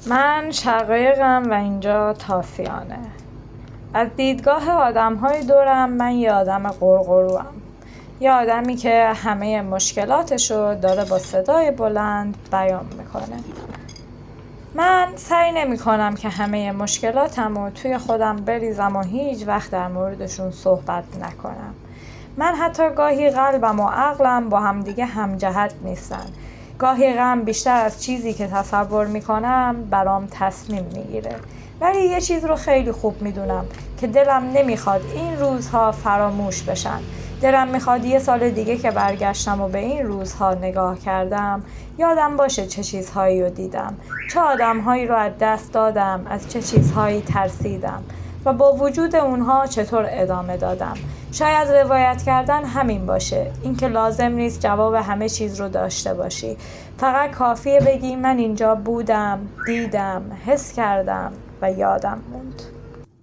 من شقایقم و اینجا تاسیانه. از دیدگاه آدم‌های دورم من یه آدم قرقروام، یه آدمی که همه مشکلاتشو داره با صدای بلند بیان میکنه. من سعی نمی کنم که همه مشکلاتمو توی خودم بریزم و هیچ وقت در موردشون صحبت نکنم. من حتی گاهی قلبم و عقلم با همدیگه همجهت نیستن. گاهی غم بیشتر از چیزی که تصور میکنم برام تصمیم میگیره. ولی یه چیز رو خیلی خوب میدونم که دلم نمیخواد این روزها فراموش بشن. دلم میخواد یه سال دیگه که برگشتم و به این روزها نگاه کردم یادم باشه چه چیزهایی رو دیدم، چه آدمهایی رو از دست دادم، از چه چیزهایی ترسیدم و با وجود اونها چطور ادامه دادم. شاید روایت کردن همین باشه، اینکه لازم نیست جواب همه چیز رو داشته باشی، فقط کافیه بگی من اینجا بودم، دیدم، حس کردم و یادم موند.